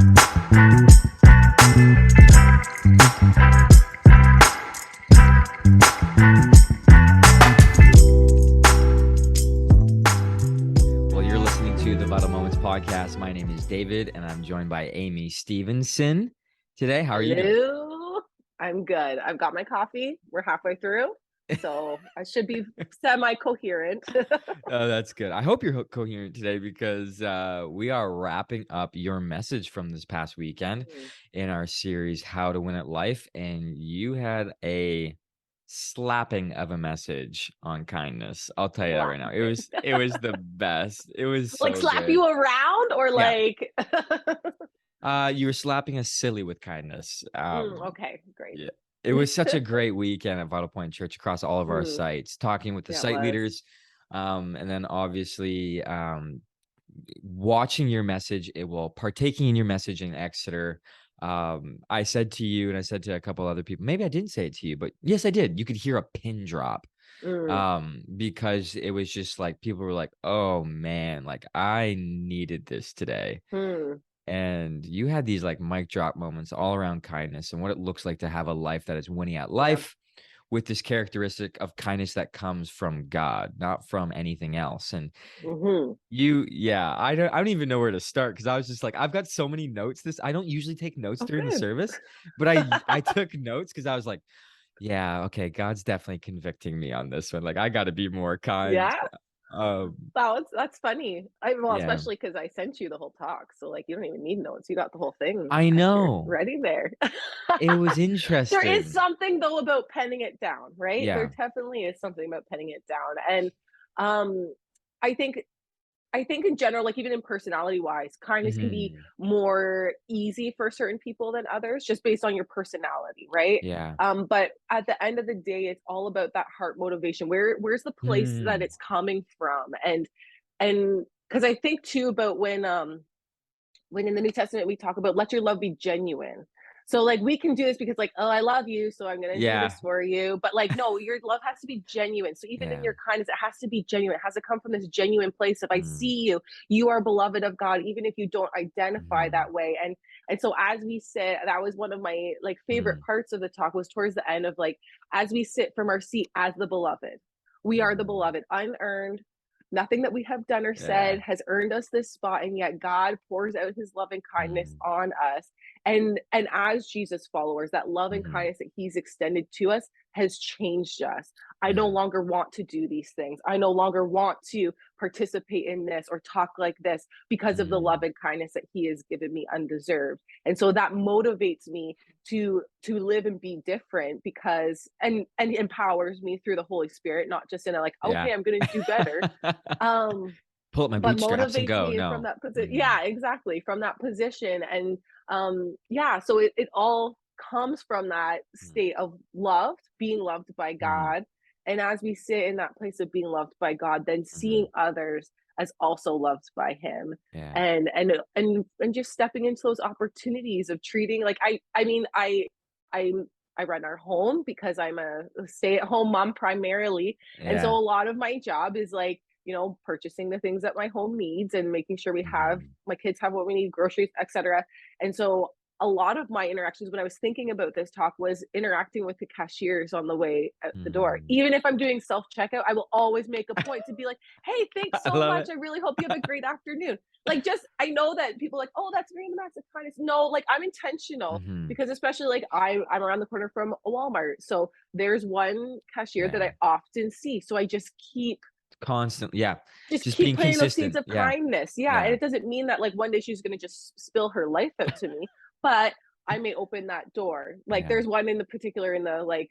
Well, you're listening to the Vitalmoments podcast. My name is David, and I'm joined by Amy Stevenson today. How are you doing? Hello. I'm good. I've got my coffee. We're halfway through, so I should be semi-coherent. Oh, that's good. I hope you're coherent today because we are wrapping up your message from this past weekend Mm. in our series, How to Win at Life. And you had a slapping of a message on kindness. I'll tell you that right now. It was the best. It was Like so slap good. you around or Yeah. like You were slapping us silly with kindness. okay, great. Yeah. It was such a great weekend at Vital Point Church across all of our Mm, sites, talking with the yeah, it site was. leaders, and then obviously watching your message, partaking in your message in Exeter. I said to you, and I said to a couple other people, maybe I didn't say it to you, but yes, I did. You could hear a pin drop Mm, because it was just like people were like, oh man, like I needed this today. mm, And you had these like mic drop moments all around kindness and what it looks like to have a life that is winning at yeah. life with this characteristic of kindness that comes from God, not from anything else. And Hmm. I don't even know where to start because I was just like, I've got so many notes. I don't usually take notes Oh, during the good. service, but I took notes because I was like, yeah, okay, God's definitely convicting me on this one. Like, I got to be more kind. Yeah, Um, that's funny. Well, yeah, especially because I sent you the whole talk, so like you don't even need notes. You got the whole thing I at your know ready there. it was There is interesting. something though about penning it down, right? There Yeah. definitely is something about penning it down. And um I think I think in general, like even in personality wise, kindness can be Mhm. more easy for certain people than others just based on your personality, right? Yeah. But at the end of the day, it's all about that heart motivation. Where's the place that Mm. it's coming from? And because I think too about when in the New Testament we talk about let your love be genuine. So like we can do this because like, oh, I love you, so I'm gonna do Yeah. this for you. But like, no, your love has to be genuine. So even in Yeah. your kindness, it has to be genuine. It has to come from this genuine place. If I Mm. see you, you are beloved of God, even if you don't identify Mhm. that way. And so as we sit, that was one of my like favorite Mm. parts of the talk was towards the end of like, as we sit from our seat as the beloved, we are the Mm. beloved, unearned. Nothing that we have done or Yeah. said has earned us this spot, and yet God pours out his love and kindness Mm. on us. And as Jesus followers, that love and Mhm. kindness that he's extended to us has changed us. I no Yeah. longer want to do these things. I no longer want to participate in this or talk like this because of the love Mm. and kindness that he has given me undeserved. And so that motivates me to live and be different because and empowers me through the Holy Spirit, not just in a like, Yeah. okay, I'm gonna do better. Um, Pull up my but bootstraps and motivates go. me from No. that position. Mhm. Yeah, exactly. From that position. And yeah, so it all comes from that Mm. state of loved, being loved by Mhm. God. And as we sit in that place of being loved by God, then seeing Mhm. others as also loved by him. Yeah. And just stepping into those opportunities of treating like I mean I I run our home because I'm a stay-at-home mom primarily. And so Yeah. a lot of my job is like, purchasing the things that my home needs and making sure Mhm. my kids have what we need, groceries, etc. And so a lot of my interactions when I was thinking about this talk was interacting with the cashiers on the way out the door. Mhm. Even if I'm doing self checkout, I will always make a point to be like, "Hey, thanks I so love much. it. I really hope you have a great afternoon." Like, just I know that people are like, "Oh, that's random acts of kindness." No, like I'm intentional Mhm. because especially like I'm around the corner from a Walmart, so there's one cashier that Yeah. I often see. So I Constant. Yeah. just Just keep being planting those seeds consistent. of Yeah. kindness. Yeah, and Yeah. it doesn't mean that like one day she's gonna just spill her life out to me, but I may open that door. Like Yeah. there's one in the particular in the like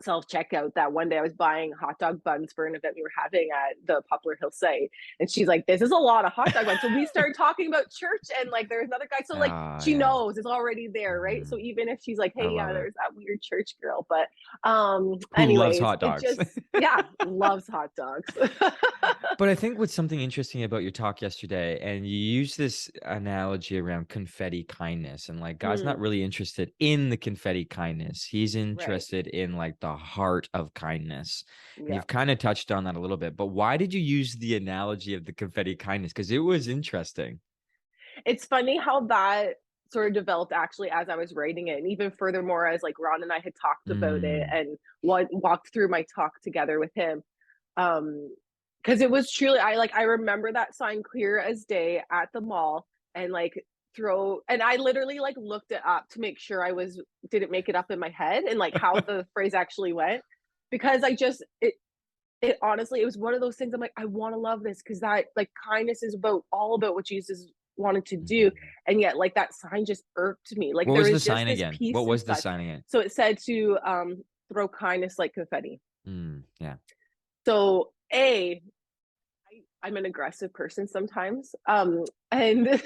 self checkout that one day I was buying hot dog buns for an event we were having at the Poplar Hill site. And she's like, "This is a lot of hot dog buns." So we started talking about church and like there's another guy. So like Oh, she yeah. knows it's already there, right? So Mhm. even if she's like, I "Hey, yeah, love it. there's that weird church girl." But Who loves anyways, hot it dogs? just yeah, loves hot dogs. But I think what's something interesting about your talk yesterday, and you use this analogy around confetti kindness, and like God's not Hmm, really interested in the confetti kindness. He's right. interested in like the heart of kindness. And Yeah. you've kind of touched on that a little bit. But why did you use the analogy of the confetti kindness? Because it was interesting. It's funny how that sort of developed actually as I was writing it, and even furthermore as like Ron and I had talked about it Mm. and walked through my talk together with him. Because it was truly, I remember that sign clear as day at the mall, and like throw and I literally like looked it up to make sure I was didn't make it up in my head and like how the phrase actually went, because I just it honestly, it was one of those things I'm like, I want to love this because that like kindness is about all about what Jesus wanted to do. Mhm. And yet, like that sign just irked me. Like What there was the was just sign this again? What peace was the inside. sign again? So it said to throw kindness like confetti. Yeah. So I'm an aggressive person sometimes. And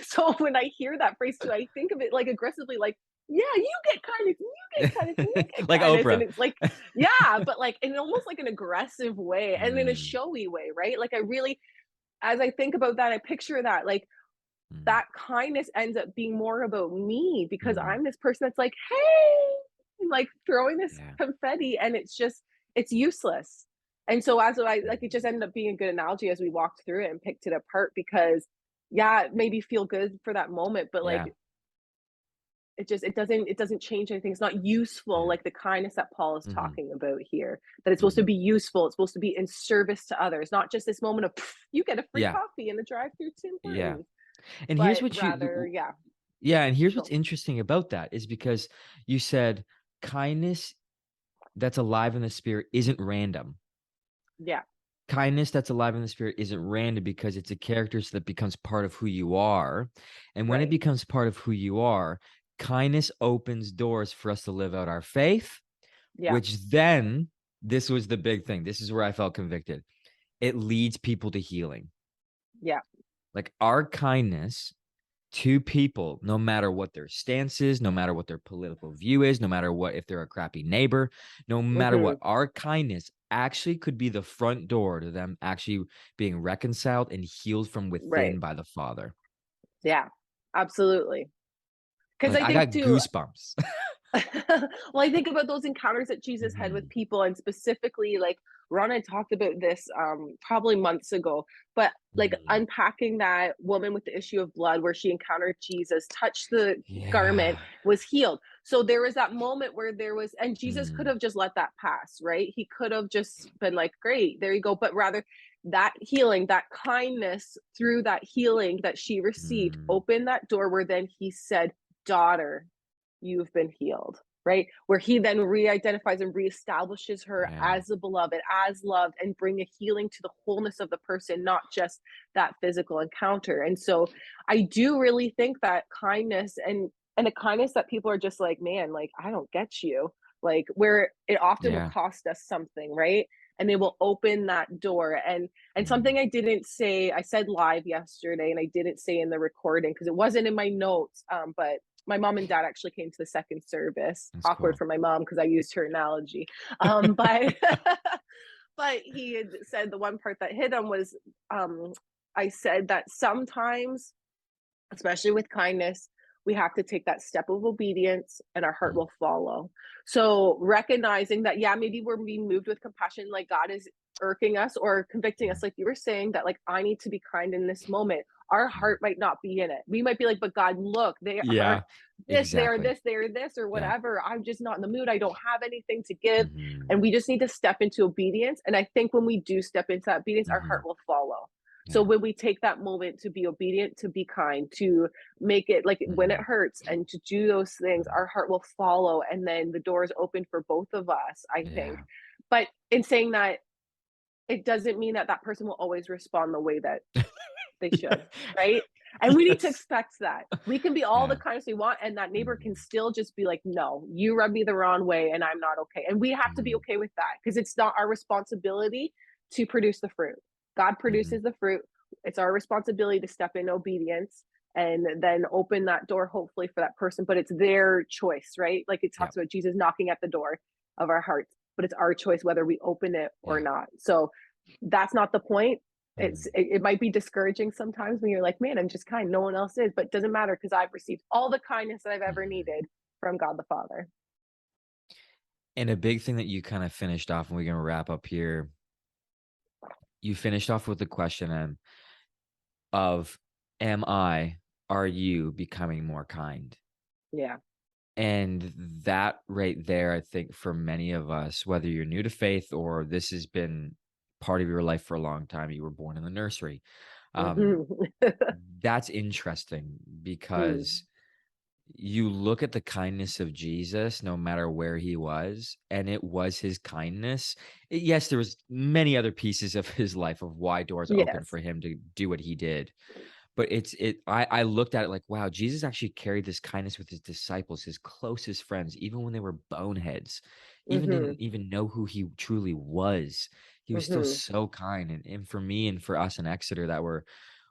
so when I hear that phrase too, I think of it like aggressively, like, yeah, you get kindness, you get kindness, you get Like kindness. And Oprah. it's like, yeah, but like in almost like an aggressive way and in a Mm, showy way, right? Like I really, as I think about that, I picture that like mm, that kindness ends up being more about me because mm. I'm this person that's like, hey, like throwing this Yeah. confetti and it's just, it's useless. And so as I like, it just Mhm. ended up being a good analogy as we walked through it and picked it apart because, yeah, it made me feel good for that moment, but like Yeah. it doesn't change anything. It's not useful Yeah. like the kindness that Paul is Mhm. talking about here. That it's supposed to Mhm. be useful. It's supposed to be in service to others, not just this moment of you get a free Yeah. coffee in the drive-through Tim Yeah. Hortons, And here's but what rather, yeah, yeah, and here's what's go. interesting about that is because you said kindness that's alive in the spirit isn't random. Yeah, Kindness that's alive in the spirit isn't random because it's a character so that becomes part of who you are. And when it right. becomes part of who you are, kindness opens doors for us to live out our faith, Yeah, which then, this was the big thing. This is where I felt convicted. It leads people to healing. yeah, Like our kindness to people, no matter what their stance is, no matter what their political view is, no matter what, if they're a crappy neighbor, no matter what, mhm, our kindness actually could be the front door to them actually being reconciled and healed from right. within by the Father. Yeah, absolutely. Because Like I I think got too, goosebumps. well, I think about those encounters that Jesus had with Mhm. people, and specifically, like Ron had talked about this probably months ago, but like Mhm. unpacking that woman with the issue of blood where she encountered Jesus, touched the garment, Yeah. was healed. So there was that moment where there was, and Jesus could Mm. have just let that pass, right? He could have just been like, great, there you go. But rather, that healing, that kindness through that healing that she received, Mm. opened that door where then he said, daughter, you've been healed, right? Where he then re-identifies and reestablishes her Yeah. as the beloved, as loved, and bring a healing to the wholeness of the person, not just that physical encounter. And so I do really think that kindness and a kindness that people are just like, man, like I don't get you, like where it often will Yeah. cost us something, right? And they will open that door. And Mm. something I didn't say, I said live yesterday and I didn't say in the recording because it wasn't in my notes, but my mom and dad actually came to the second service. That's Awkward cool. for my mom because I used her analogy. But but he had said the one part that hit him was um, I said that sometimes, especially with kindness, we have to take that step of obedience and our heart Mm. will follow. So recognizing that, yeah, maybe we're being moved with compassion, like God is irking us or convicting Yeah. us, like you were saying, that like I need to be kind in this moment. Our Mm. heart might not be in it. We might be like, but God, look, they are Yeah. this, they are Exactly. this, they are this, or Yeah. whatever. I'm just not in the mood. I don't have anything to give. Mhm. And we just need to step into obedience. And I think when we do step into that obedience, our heart Mhm. will follow. So Yeah. when we take that moment to be obedient, to be kind, to make it like when it Mhm. hurts and to do those things, Mhm. our heart will follow. And then the door is open for both of us, I think. Yeah. But in saying that, it doesn't mean that that person will always respond the way that they should, right? And we need to Yes. expect that. We can be all the Yeah. kindness we want, and that neighbor can Mhm. still just be like, no, you rub me the wrong way, and I'm not okay. And we have to be Mhm. okay with that because it's not our responsibility to produce the fruit. God Mhm. produces the fruit. It's our responsibility to step in obedience and then open that door, hopefully, for that person. But it's their choice, right? Like it Yep. talks about Jesus knocking at the door of our hearts, but it's our choice whether we open it or Yeah. not. So that's not the point. Mhm. It might be discouraging sometimes when you're like, man, I'm just kind, no one else is, but it doesn't matter because I've received all the kindness that I've ever Mhm. needed from God the Father. And a big thing that you kind of finished off, and we're gonna wrap up here. You finished off with the question of, "Am I, are you becoming more kind?" Yeah. And that right there, I think for many of us, whether you're new to faith or this has been part of your life for a long time, you were born in the nursery. Um, Mhm. that's interesting Mm. because you look at the kindness of Jesus no matter where he was, and it was his kindness. Yes, there was many other pieces of his life of why doors opened Yes. for him to do what he did. But I looked at it like, wow, Jesus actually carried this kindness with his disciples, his closest friends, even when they were boneheads, even didn't Mhm. even know who he truly was. He was still Mhm. so kind. And for me and for us in Exeter that were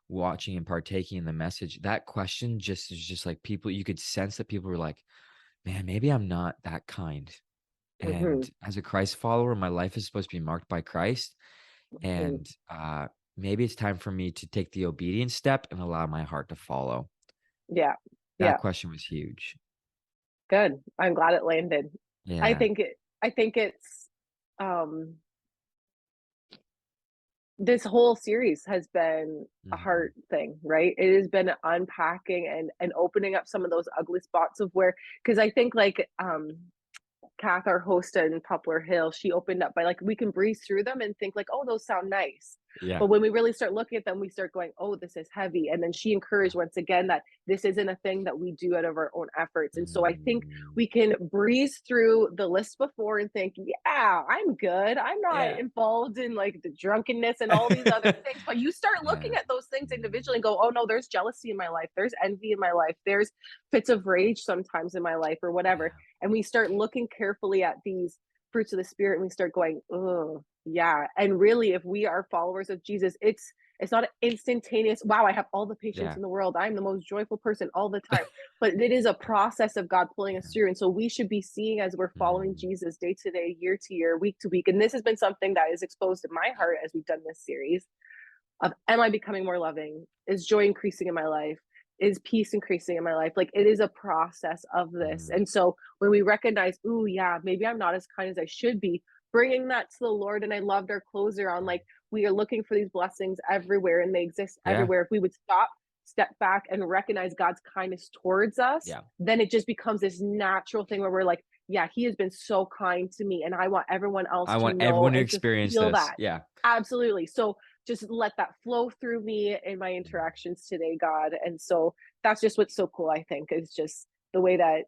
watching and partaking in the message, that question just is just like people, you could sense that people were like, man, maybe I'm not that kind. And Mhm. as a Christ follower, my life is supposed to be marked by Christ. Mhm. And maybe it's time for me to take the obedient step and allow my heart to follow. Yeah. That Yeah. question was huge. Good. I'm glad it landed. I Yeah. think it I think it's, um this whole series has been a Mhm. heart thing, right? It has been unpacking and opening up some of those ugly spots of where, because I think, like, Kath, our host in Poplar Hill, she opened up by like, we can breeze through them and think like, oh, those sound nice. Yeah. But when we really start looking at them, we start going, oh, this is heavy. And then she Yeah. encouraged once again that this isn't a thing that we do out of our own efforts. And so I think Mm. we can breeze through the list before and think, yeah, I'm good. I'm not Yeah. involved in like the drunkenness and all these other things. But you start looking Yeah. at those things Mm. individually and go, oh, no, there's jealousy in my life. There's envy in my life. There's fits of rage sometimes in my life or whatever, Yeah. and we start looking carefully at these fruits of the spirit and we start going, oh yeah. And really, if we are followers of Jesus, it's not an instantaneous, wow, I have all the patience Yeah. in the world, I'm the most joyful person all the time. But it is a process of God pulling us Yeah. through. And so we should be seeing, as we're following Mm. Jesus day to day, year to year, week to week. And this has been something that is exposed in my heart as we've done this series of, am I becoming more loving? Is joy increasing in my life? Is peace increasing in my life? Like, it is a process of this. Mm. And so when we recognize, ooh, yeah, maybe I'm not as kind as I should be, bringing that to the Lord. And I loved our closer on like, we are looking for these blessings everywhere and they exist Yeah. everywhere. If we would stop, step back, and recognize God's kindness towards us, Yeah. then it just becomes this natural thing where we're like, yeah, He has been so kind to me. And I want everyone else I to want know everyone to and to experience feel this. that. Yeah. Absolutely. So just let that flow through me in my Mm. interactions today, God. And so that's just what's so cool, I think, is just the way that,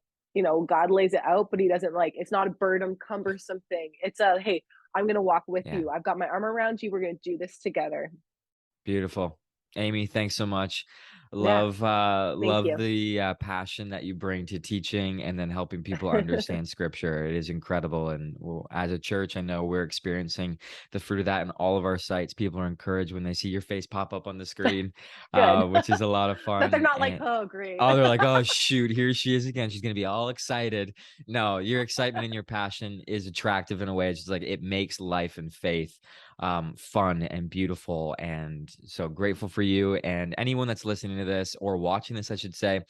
God lays it out, but he doesn't like, it's not a burden, cumbersome thing. It's a, hey, I'm going to walk with Yeah. you. I've got my arm around you. We're going to do this together. Beautiful. Amy, thanks so much. Yeah. Thank Love you. the passion that you bring to teaching and then helping people understand scripture. It is incredible. And as a church, I know we're experiencing the fruit of that in all of our sites. People are encouraged when they see your face pop up on the screen, Good. which is a lot of That they're fun. not like, And oh, great. oh, they're like, "Oh, shoot, here she is again. She's gonna be all excited." No, your excitement and your passion is attractive in a way. It's just like it makes life and faith fun and beautiful. And so grateful for you and anyone that's listening to this or watching this, I should say.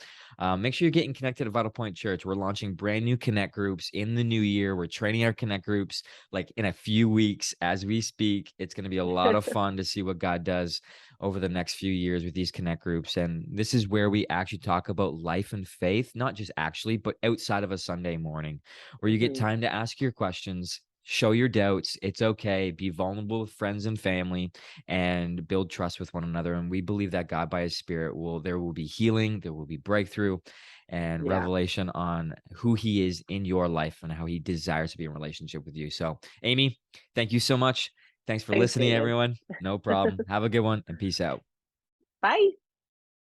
Make sure you're getting connected to Vital Point Church. We're launching brand new connect groups in the new year. We're training our connect groups like in a few weeks as we speak. It's going to be a lot of fun to see what God does over the next few years with these connect groups. And this is where we actually talk about life and faith, not just actually, but outside of a Sunday morning, where you get Mhm. time to ask your questions, show your doubts. It's okay. Be vulnerable with friends and family and build trust with one another. And we believe that God, by his spirit, there will be healing, there will be breakthrough and Yeah. revelation on who he is in your life and how he desires to be in relationship with you. So, Amy, thank you so much. Thanks for Thanks, listening, David. everyone. No problem. Have a good one and peace out. Bye.